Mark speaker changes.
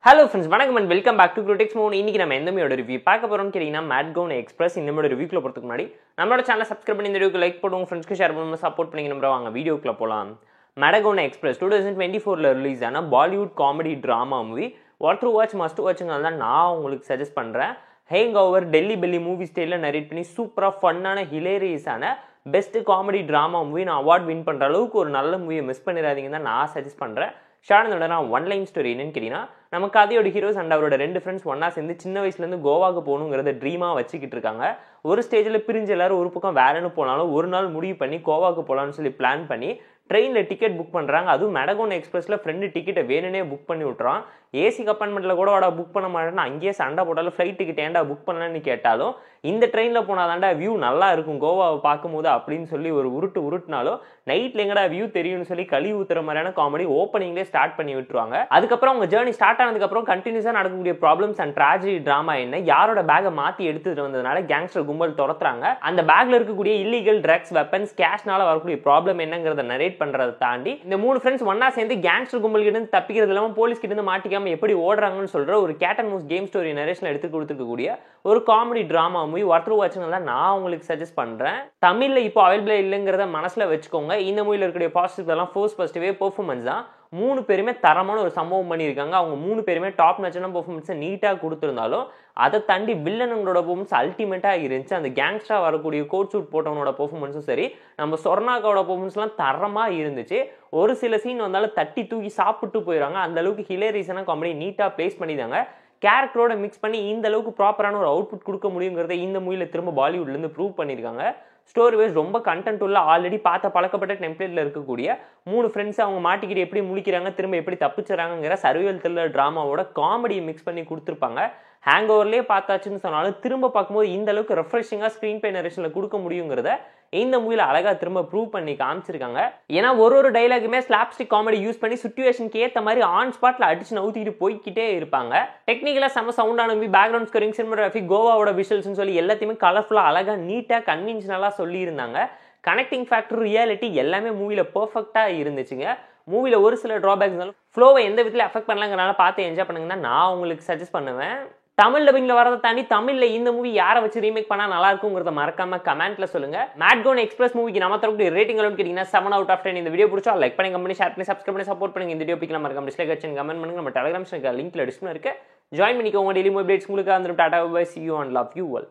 Speaker 1: Hello friends, வணக்கம் and welcome back to Critics Mode. இன்னைக்கு நம்ம எந்த மூவியோட ரிவ்யூ பார்க்க போறோம்னு கேட்டிங்கன்னா மேட்கவுன் எக்ஸ்பிரஸ் இந்த மூவியோட ரிவ்யூக்குள்ள போறதுக்கு முன்னாடி நம்மளோட சேனலை சப்ஸ்கிரைப் பண்ணி இந்த வீடியோக்கு லைக் போடுங்க, ஃப்ரெண்ட்ஸ்க்கு ஷேர் பண்ணுங்க, சப்போர்ட் பண்ணி நம்ம வாங்க வீடியோக்குள்ள போலாம். மேட்கவுன் எக்ஸ்பிரஸ் 2024ல ரிலீஸ் ஆன Bollywood comedy drama movie. What to watch must வாட்ச்ங்கிறத தான் நான் உங்களுக்கு சஜஸ்ட் பண்றேன். Hangover Delhi Belly movie ஸ்டைல்ல நரேட் பண்ணி சூப்பரா ஃபன்னான ஹிலேரியஸான பெஸ்ட் காமெடி டிராமா மூவி நான் அவார்ட் வின் பண்ற அளவுக்கு ஒரு நல்ல மூவியை மிஸ் பண்ணிடாதீங்கன்னு தான் நான் சஜஸ்ட் பண்றேன். ஷார்ட்னோட நான் ஒன் லைன் ஸ்டோரி என்னன்னு கேட்டீங்கன்னா, நம்ம கதையோட ஹீரோஸ் அண்ட் அவரோட 2 ஃப்ரெண்ட்ஸ் ஒன்னா சேர்ந்து சின்ன வயசுலேருந்து கோவாக்கு போகணுங்கிறத ட்ரீமாக வச்சுக்கிட்டு இருக்காங்க. ஒரு ஸ்டேஜில் பிரிஞ்சு எல்லாரும் ஒரு பக்கம் வேலைன்னு போனாலும் ஒரு நாள் முடிவு பண்ணி கோவாக்கு போகலான்னு சொல்லி பிளான் பண்ணி ட்ரெயினில் டிக்கெட் புக் பண்ணுறாங்க. அதுவும் மேடகோன் எக்ஸ்பிரஸில் ஃப்ரெண்டு டிக்கெட்டை வேணுனே புக் பண்ணி விட்றான். ஏசி கம்பார்ட்மெண்ட்டில் கூட வாடா புக் பண்ண மாட்டேன்னா அங்கேயே சண்டை போட்டாலும் ஃப்ளைட் டிக்கெட் ஏன்டா புக் பண்ணலன்னு கேட்டாலும் இந்த ட்ரெயினில் போனாதாண்டா வியூ நல்லா இருக்கும் கோவாவை பார்க்கும்போது அப்படின்னு சொல்லி ஒரு உருட்டுனாலும் நைட்டில் எங்கடா வியூ தெரியும்னு சொல்லி கழுவி ஊத்துற மாதிரியான காமெடி ஓப்பனிங்லேயே ஸ்டார்ட் பண்ணி விட்டுருவாங்க. அதுக்கப்புறம் அவங்க ஜேர்னி ஸ்டார்ட் ஆனதுக்கப்புறம் கண்டினியூஸாக நடக்கக்கூடிய ப்ராப்ளம்ஸ் அண்ட் ட்ராஜடி ட்ராமா என்ன, யாரோட பேக்கை மாற்றி எடுத்துட்டு வந்ததுனால கேங்ஸ்டர் கும்பல் துரத்துறாங்க, அந்த பேக்ல இருக்கக்கூடிய இல்லீகல் ட்ரக்ஸ் வெப்பன்ஸ் கேஷ்னால வரக்கூடிய ப்ராப்ளம் என்னங்கிறத நரேட் பண்றதை தாண்டி இந்த 3 ஃப்ரெண்ட்ஸ் ஒன்னா சேர்ந்து கேங்ஸ்டர் கும்பல் கிட்ட இருந்து தப்பிக்கிறது இல்லாமல் போலீஸ் கிட்ட இருந்து மாட்டிக்காம எப்படி ஓடுறாங்கன்னு சொல்ற ஒரு cat and mouse game story narration எடுத்து கொடுத்துருக்கக்கூடிய ஒரு காமெடி டிராமா மூவி ஒருத்தர் வாட்சிங்கிறத நான் உங்களுக்கு சஜஸ்ட் பண்றேன். தமிழ்ல இப்போ அவைலபிளா இல்லைங்கிறத மனசுல வச்சுக்கோங்க. இந்த மூவில இருக்கக்கூடிய பாசிட்டிவ் எல்லாம் ஃபர்ஸ்ட் பெர்ஃபார்மன்ஸ் தான். 3 பேருமே தரமான ஒரு சம்பவம் பண்ணியிருக்காங்க. அவங்க 3 பேருமே டாப் நட்சான பெர்ஃபார்மன்ஸை நீட்டாக கொடுத்துருந்தாலும் அதை தாண்டி வில்லனுங்களோட பெர்ஃபார்மன்ஸ் அல்டிமேட்டாக இருந்துச்சு. அந்த கேங்ஸ்டரா வரக்கூடிய கோட் சூட் போட்டவனோட பெர்ஃபார்மன்ஸும் சரி, நம்ம சொர்ணாக்காவோட பெர்ஃபார்மன்ஸ்லாம் தரமாக இருந்துச்சு. ஒரு சில சீன் வந்தாலும் தட்டி தூக்கி சாப்பிட்டு போயிடுறாங்க. அந்த அளவுக்கு ஹிலேரியஸான காமெடி நீட்டாக பிளேஸ் பண்ணிதாங்க. கேரக்டரோட மிக்ஸ் பண்ணி இந்த அளவுக்கு ப்ராப்பரான ஒரு அவுட்புட் கொடுக்க முடியுங்கிறத இந்த மூவில திரும்ப பாலிவுட்லேருந்து ப்ரூவ் பண்ணியிருக்காங்க. ஸ்டோரி வைஸ் ரொம்ப கண்டென்ட் உள்ள ஆல்ரெடி பார்த்த பழக்கப்பட்ட டெம்ப்ளேட்ல இருக்கக்கூடிய 3 ஃப்ரெண்ட்ஸ் அவங்க மாட்டிக்கிட்டு எப்படி முழிக்கிறாங்க, திரும்ப எப்படி தப்பிச்சுறாங்கிற சர்வைவல் த்ரில்லர் டிராமாவோட காமெடியை மிக்ஸ் பண்ணி கொடுத்துருப்பாங்க. ஹேங் ஓவர்லேயே பார்த்தாச்சுன்னு சொன்னாலும் திரும்ப பார்க்கும்போது இந்த அளவுக்கு ரெஃப்ரெஷிங்காக ஸ்க்ரீன் பே நரேஷன்ல கொடுக்க முடியுங்கிறத இந்த மூவில அழகா திரும்ப ப்ரூவ் பண்ணி காமிச்சிருக்காங்க. ஏன்னா ஒரு டைலாகுமே ஸ்லாப்ஸ்டிக் காமெடி யூஸ் பண்ணி சிச்சுவேஷனுக்கு ஏற்ற மாதிரி ஆன் ஸ்பாட்ல அடிச்சு நவுத்திக்கிட்டு போய்கிட்டே இருப்பாங்க. டெக்னிக்கலா செம சவுண்டான மூவி, பேக்ரவுண்ட் ஸ்கோரிங், சினிமாட்டோகிராஃபி, கோவாவோட விஷுவல்ஸ் சொல்லி எல்லாத்தையுமே கலர்ஃபுல்லா அழகா நீட்டா கன்வின்ஷனலா சொல்லி இருந்தாங்க. கனெக்டிங் ஃபேக்டர், ரியாலிட்டி எல்லாமே மூவில பெர்ஃபெக்ட்டா இருந்துச்சுங்க. மூவில ஒரு சில டிராபேக்ஸ் ஃப்ளோவை எந்த விதத்துல அஃபெக்ட் பண்ணலாங்கிறனால பார்த்து என்ஜாய் பண்ணுங்கன்னா நான் உங்களுக்கு சஜஸ்ட் பண்ணுவேன். தமிழ் டப்பிங்ல வரதை தாண்டி தமிழ்ல இந்த மூவி யாரை வச்சு ரீமேக் பண்ணா நல்லா இருக்குங்கிறத மறக்காம கமெண்ட்ல சொல்லுங்க. மேட்கவுன் எக்ஸ்பிரஸ் மூவிக்கு நம்ம தரக்கூடிய ரேட்டிங் எவ்வளவு கேட்டீங்கன்னா 7 out of 10. இந்த வீடியோ பிடிச்சா லைக் பண்ணி, கமெண்ட், ஷேர் பண்ணி, சப்ஸ்கிரைப் பண்ணி சப்போர்ட் பண்ணுங்க. இந்த வீடியோ பிடிக்கலாம் மறக்காம டிஸ்லைக் அடிச்சு கமெண்ட் பண்ணுங்க. நம்ம டெலிகிராம் லிங்க்ல டிஸ்கிரிப்ஷன்ல இருக்கு, ஜாயின் பண்ணிக்கோங்க. டெய்லி மூவி அப்டேட்ஸ் உங்களுக்கு வந்துரும். Tata bye, see you and love you all.